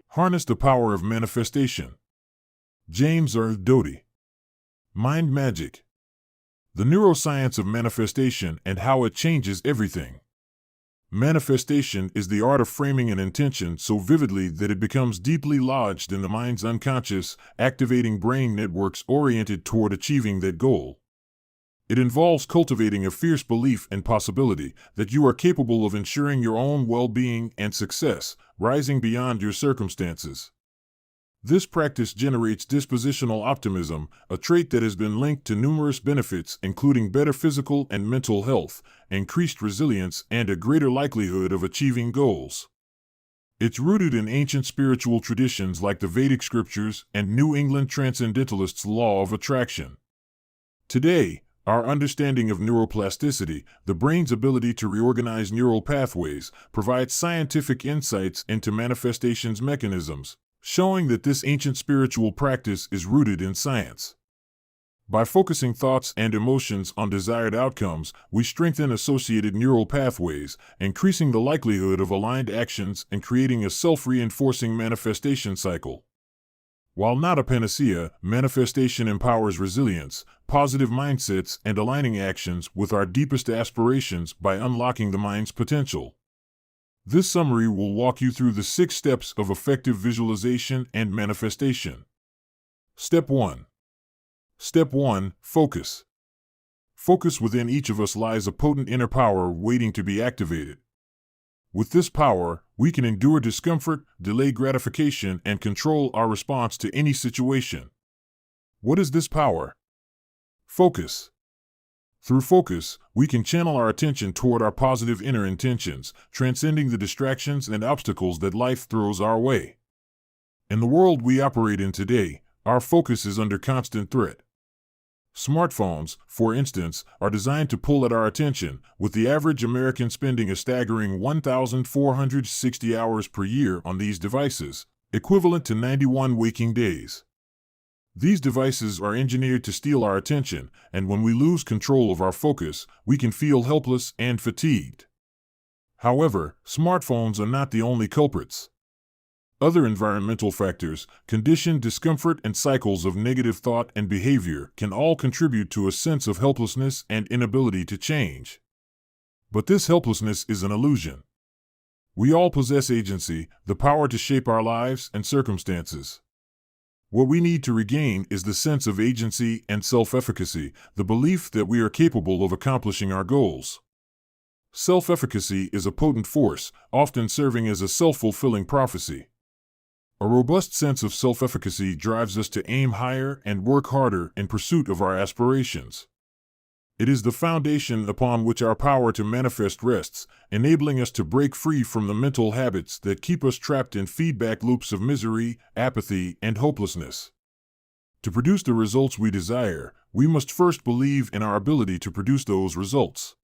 Harness the power of manifestation. James R. Doty. Mind Magic. The neuroscience of manifestation and how it changes everything. Manifestation is the art of framing an intention so vividly that it becomes deeply lodged in the mind's unconscious, activating brain networks oriented toward achieving that goal. It involves cultivating a fierce belief and possibility that you are capable of ensuring your own well-being and success, rising beyond your circumstances. This practice generates dispositional optimism, a trait that has been linked to numerous benefits including better physical and mental health, increased resilience, and a greater likelihood of achieving goals. It's rooted in ancient spiritual traditions like the Vedic scriptures and New England transcendentalists' law of attraction. Today, our understanding of neuroplasticity, the brain's ability to reorganize neural pathways, provides scientific insights into manifestation's mechanisms, showing that this ancient spiritual practice is rooted in science. By focusing thoughts and emotions on desired outcomes, we strengthen associated neural pathways, increasing the likelihood of aligned actions and creating a self-reinforcing manifestation cycle. While not a panacea, manifestation empowers resilience, positive mindsets, and aligning actions with our deepest aspirations by unlocking the mind's potential. This summary will walk you through the 6 steps of effective visualization and manifestation. Step 1. Step 1. Focus. Focus within each of us lies a potent inner power waiting to be activated. With this power, we can endure discomfort, delay gratification, and control our response to any situation. What is this power? Focus. Through focus, we can channel our attention toward our positive inner intentions, transcending the distractions and obstacles that life throws our way. In the world we operate in today, our focus is under constant threat. Smartphones, for instance, are designed to pull at our attention, with the average American spending a staggering 1,460 hours per year on these devices, equivalent to 91 waking days. These devices are engineered to steal our attention, and when we lose control of our focus, we can feel helpless and fatigued. However, smartphones are not the only culprits. Other environmental factors, conditioned discomfort, and cycles of negative thought and behavior can all contribute to a sense of helplessness and inability to change. But this helplessness is an illusion. We all possess agency, the power to shape our lives and circumstances. What we need to regain is the sense of agency and self-efficacy, the belief that we are capable of accomplishing our goals. Self-efficacy is a potent force, often serving as a self-fulfilling prophecy. A robust sense of self-efficacy drives us to aim higher and work harder in pursuit of our aspirations. It is the foundation upon which our power to manifest rests, enabling us to break free from the mental habits that keep us trapped in feedback loops of misery, apathy, and hopelessness. To produce the results we desire, we must first believe in our ability to produce those results.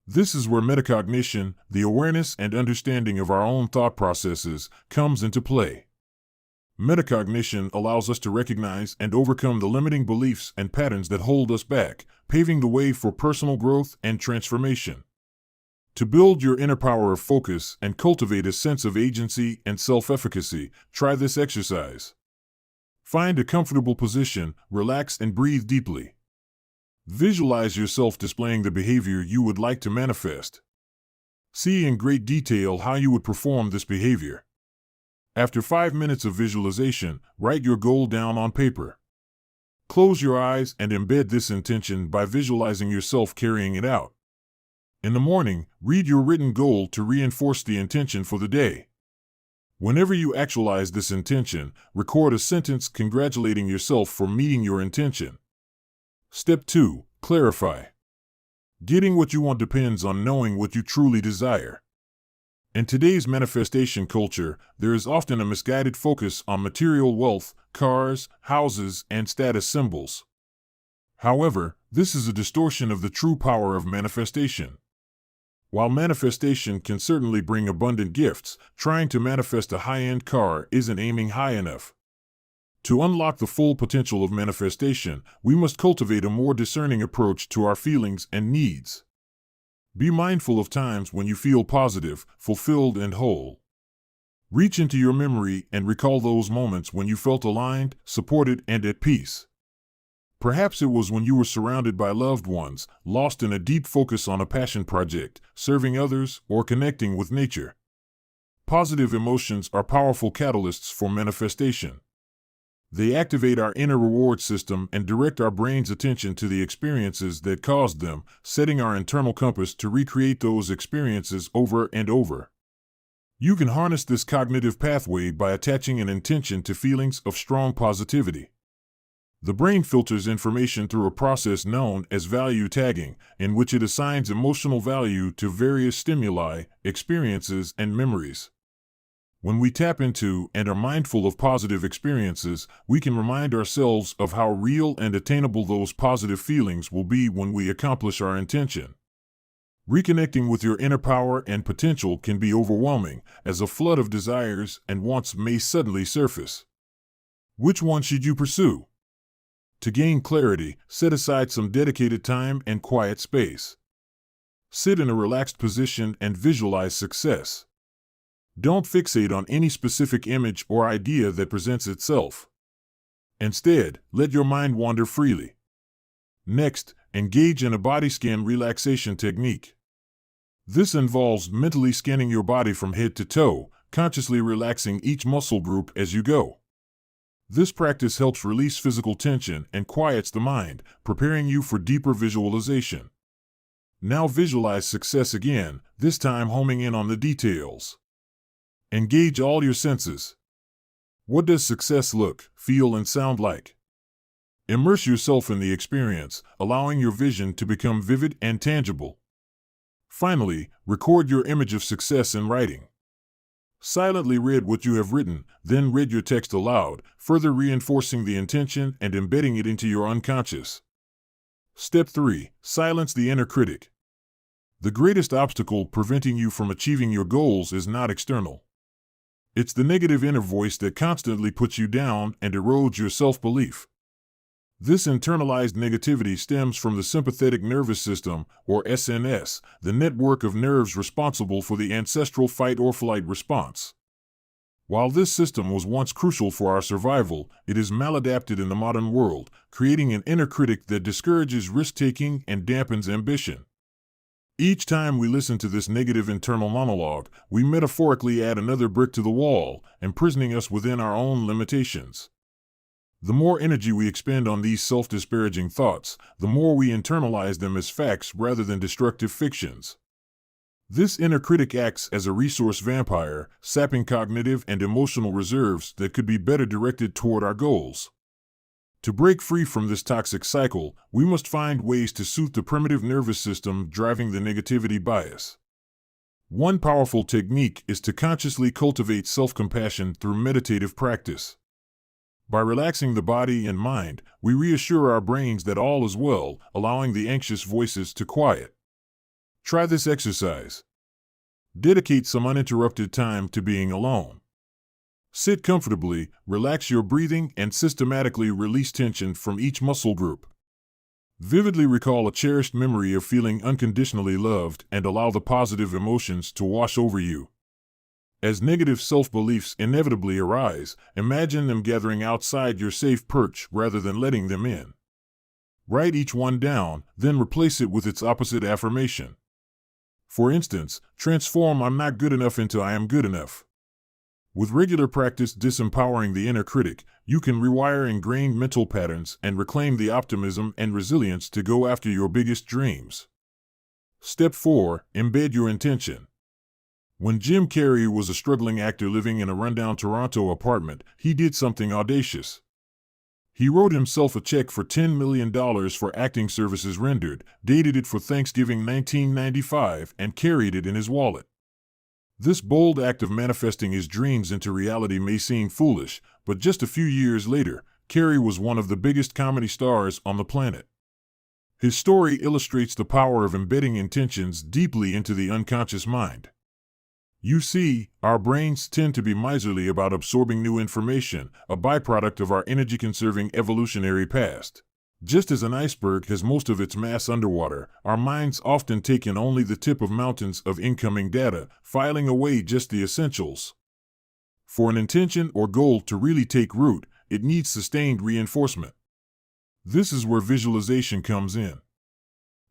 This is where metacognition, the awareness and understanding of our own thought processes, comes into play. Metacognition allows us to recognize and overcome the limiting beliefs and patterns that hold us back, paving the way for personal growth and transformation. To build your inner power of focus and cultivate a sense of agency and self-efficacy, try this exercise. Find a comfortable position, relax, and breathe deeply. Visualize yourself displaying the behavior you would like to manifest. See in great detail how you would perform this behavior. After 5 minutes of visualization, write your goal down on paper. Close your eyes and embed this intention by visualizing yourself carrying it out. In the morning, read your written goal to reinforce the intention for the day. Whenever you actualize this intention, record a sentence congratulating yourself for meeting your intention. Step 2. Clarify. Getting what you want depends on knowing what you truly desire. In today's manifestation culture, there is often a misguided focus on material wealth, cars, houses, and status symbols. However, this is a distortion of the true power of manifestation. While manifestation can certainly bring abundant gifts, trying to manifest a high-end car isn't aiming high enough. To unlock the full potential of manifestation, we must cultivate a more discerning approach to our feelings and needs. Be mindful of times when you feel positive, fulfilled, and whole. Reach into your memory and recall those moments when you felt aligned, supported, and at peace. Perhaps it was when you were surrounded by loved ones, lost in a deep focus on a passion project, serving others, or connecting with nature. Positive emotions are powerful catalysts for manifestation. They activate our inner reward system and direct our brain's attention to the experiences that caused them, setting our internal compass to recreate those experiences over and over. You can harness this cognitive pathway by attaching an intention to feelings of strong positivity. The brain filters information through a process known as value tagging, in which it assigns emotional value to various stimuli, experiences, and memories. When we tap into and are mindful of positive experiences, we can remind ourselves of how real and attainable those positive feelings will be when we accomplish our intention. Reconnecting with your inner power and potential can be overwhelming, as a flood of desires and wants may suddenly surface. Which one should you pursue? To gain clarity, set aside some dedicated time and quiet space. Sit in a relaxed position and visualize success. Don't fixate on any specific image or idea that presents itself. Instead, let your mind wander freely. Next, engage in a body scan relaxation technique. This involves mentally scanning your body from head to toe, consciously relaxing each muscle group as you go. This practice helps release physical tension and quiets the mind, preparing you for deeper visualization. Now visualize success again, this time homing in on the details. Engage all your senses. What does success look, feel, and sound like? Immerse yourself in the experience, allowing your vision to become vivid and tangible. Finally, record your image of success in writing. Silently read what you have written, then read your text aloud, further reinforcing the intention and embedding it into your unconscious. Step 3. Silence the inner critic. The greatest obstacle preventing you from achieving your goals is not external. It's the negative inner voice that constantly puts you down and erodes your self-belief. This internalized negativity stems from the sympathetic nervous system, or SNS, the network of nerves responsible for the ancestral fight-or-flight response. While this system was once crucial for our survival, it is maladapted in the modern world, creating an inner critic that discourages risk-taking and dampens ambition. Each time we listen to this negative internal monologue, we metaphorically add another brick to the wall, imprisoning us within our own limitations. The more energy we expend on these self-disparaging thoughts, the more we internalize them as facts rather than destructive fictions. This inner critic acts as a resource vampire, sapping cognitive and emotional reserves that could be better directed toward our goals. To break free from this toxic cycle, we must find ways to soothe the primitive nervous system driving the negativity bias. One powerful technique is to consciously cultivate self-compassion through meditative practice. By relaxing the body and mind, we reassure our brains that all is well, allowing the anxious voices to quiet. Try this exercise. Dedicate some uninterrupted time to being alone. Sit comfortably, relax your breathing, and systematically release tension from each muscle group. Vividly recall a cherished memory of feeling unconditionally loved and allow the positive emotions to wash over you. As negative self-beliefs inevitably arise, imagine them gathering outside your safe perch rather than letting them in. Write each one down, then replace it with its opposite affirmation. For instance, transform "I'm not good enough" into "I am good enough." With regular practice disempowering the inner critic, you can rewire ingrained mental patterns and reclaim the optimism and resilience to go after your biggest dreams. Step 4. Embed your intention. When Jim Carrey was a struggling actor living in a rundown Toronto apartment, he did something audacious. He wrote himself a check for $10 million for acting services rendered, dated it for Thanksgiving 1995, and carried it in his wallet. This bold act of manifesting his dreams into reality may seem foolish, but just a few years later, Carrey was one of the biggest comedy stars on the planet. His story illustrates the power of embedding intentions deeply into the unconscious mind. You see, our brains tend to be miserly about absorbing new information, a byproduct of our energy-conserving evolutionary past. Just as an iceberg has most of its mass underwater, our minds often take in only the tip of mountains of incoming data, filing away just the essentials. For an intention or goal to really take root, it needs sustained reinforcement. This is where visualization comes in.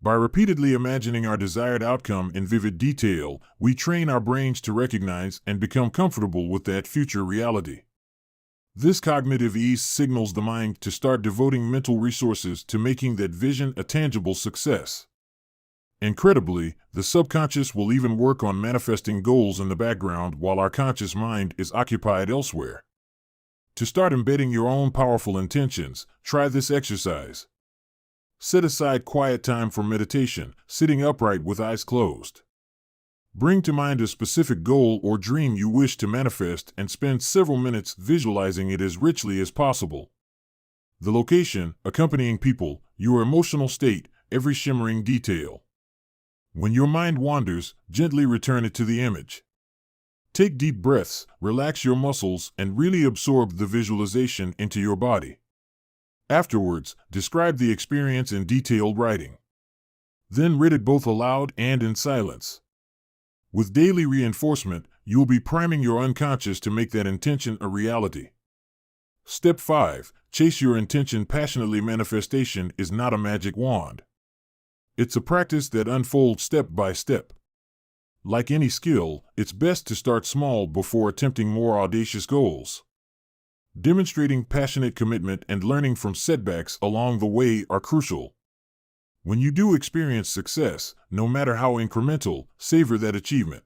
By repeatedly imagining our desired outcome in vivid detail, we train our brains to recognize and become comfortable with that future reality. This cognitive ease signals the mind to start devoting mental resources to making that vision a tangible success. Incredibly, the subconscious will even work on manifesting goals in the background while our conscious mind is occupied elsewhere. To start embedding your own powerful intentions, try this exercise. Set aside quiet time for meditation, sitting upright with eyes closed. Bring to mind a specific goal or dream you wish to manifest and spend several minutes visualizing it as richly as possible. The location, accompanying people, your emotional state, every shimmering detail. When your mind wanders, gently return it to the image. Take deep breaths, relax your muscles, and really absorb the visualization into your body. Afterwards, describe the experience in detailed writing. Then read it both aloud and in silence. With daily reinforcement, you'll be priming your unconscious to make that intention a reality. Step 5. Chase your intention passionately. Manifestation is not a magic wand. It's a practice that unfolds step by step. Like any skill, it's best to start small before attempting more audacious goals. Demonstrating passionate commitment and learning from setbacks along the way are crucial. When you do experience success, no matter how incremental, savor that achievement.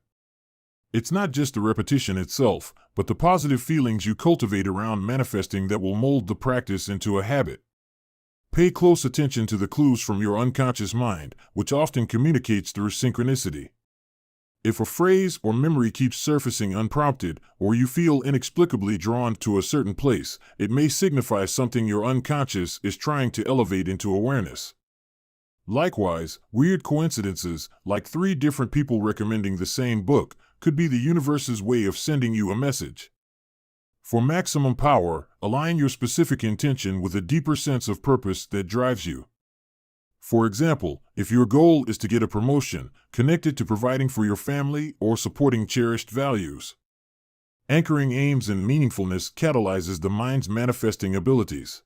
It's not just the repetition itself, but the positive feelings you cultivate around manifesting that will mold the practice into a habit. Pay close attention to the clues from your unconscious mind, which often communicates through synchronicity. If a phrase or memory keeps surfacing unprompted, or you feel inexplicably drawn to a certain place, it may signify something your unconscious is trying to elevate into awareness. Likewise, weird coincidences, like 3 different people recommending the same book, could be the universe's way of sending you a message. For maximum power, align your specific intention with a deeper sense of purpose that drives you. For example, if your goal is to get a promotion, connect it to providing for your family or supporting cherished values. Anchoring aims in meaningfulness catalyzes the mind's manifesting abilities.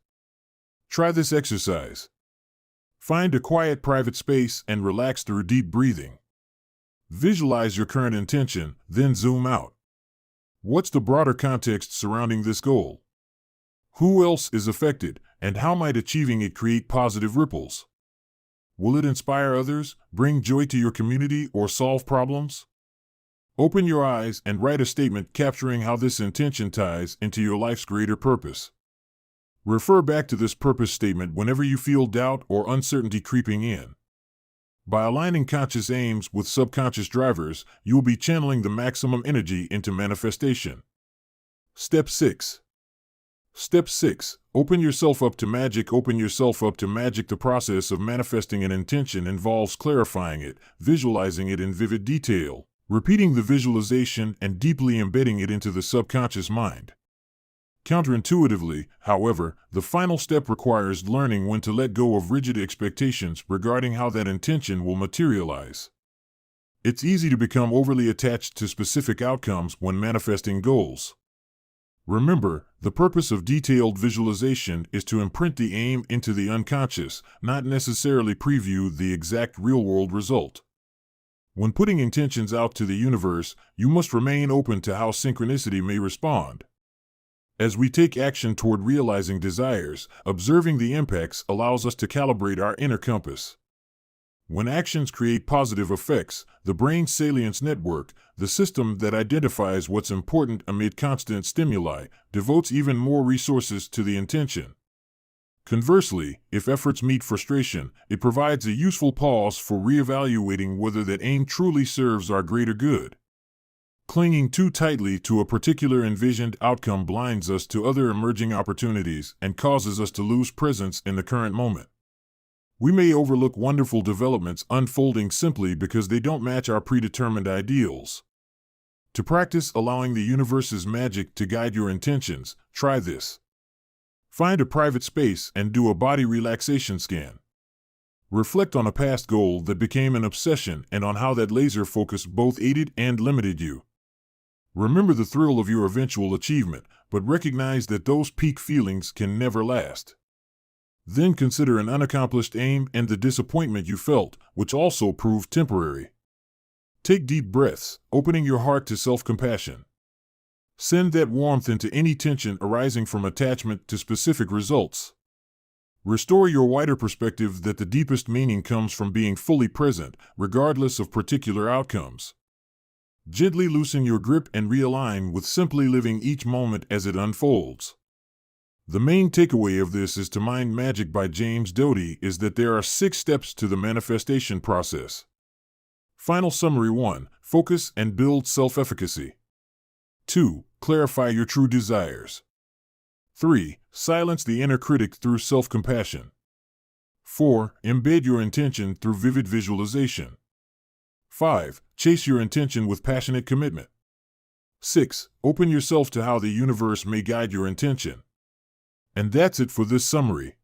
Try this exercise. Find a quiet private space and relax through deep breathing. Visualize your current intention, then zoom out. What's the broader context surrounding this goal? Who else is affected, and how might achieving it create positive ripples? Will it inspire others, bring joy to your community, or solve problems? Open your eyes and write a statement capturing how this intention ties into your life's greater purpose. Refer back to this purpose statement whenever you feel doubt or uncertainty creeping in. By aligning conscious aims with subconscious drivers, you will be channeling the maximum energy into manifestation. Step 6. Step 6. Open yourself up to magic. Open yourself up to magic. The process of manifesting an intention involves clarifying it, visualizing it in vivid detail, repeating the visualization, and deeply embedding it into the subconscious mind. Counterintuitively, however, the final step requires learning when to let go of rigid expectations regarding how that intention will materialize. It's easy to become overly attached to specific outcomes when manifesting goals. Remember, the purpose of detailed visualization is to imprint the aim into the unconscious, not necessarily preview the exact real-world result. When putting intentions out to the universe, you must remain open to how synchronicity may respond. As we take action toward realizing desires, observing the impacts allows us to calibrate our inner compass. When actions create positive effects, the brain's salience network, the system that identifies what's important amid constant stimuli, devotes even more resources to the intention. Conversely, if efforts meet frustration, it provides a useful pause for reevaluating whether that aim truly serves our greater good. Clinging too tightly to a particular envisioned outcome blinds us to other emerging opportunities and causes us to lose presence in the current moment. We may overlook wonderful developments unfolding simply because they don't match our predetermined ideals. To practice allowing the universe's magic to guide your intentions, try this. Find a private space and do a body relaxation scan. Reflect on a past goal that became an obsession and on how that laser focus both aided and limited you. Remember the thrill of your eventual achievement, but recognize that those peak feelings can never last. Then consider an unaccomplished aim and the disappointment you felt, which also proved temporary. Take deep breaths, opening your heart to self-compassion. Send that warmth into any tension arising from attachment to specific results. Restore your wider perspective that the deepest meaning comes from being fully present, regardless of particular outcomes. Gently loosen your grip and realign with simply living each moment as it unfolds. The main takeaway of this is to Mind Magic by James Doty is that there are 6 steps to the manifestation process. Final summary: 1. Focus and build self-efficacy. 2. Clarify your true desires. 3. Silence the inner critic through self-compassion. 4. Embed your intention through vivid visualization. 5. Chase your intention with passionate commitment. 6. Open yourself to how the universe may guide your intention. And that's it for this summary.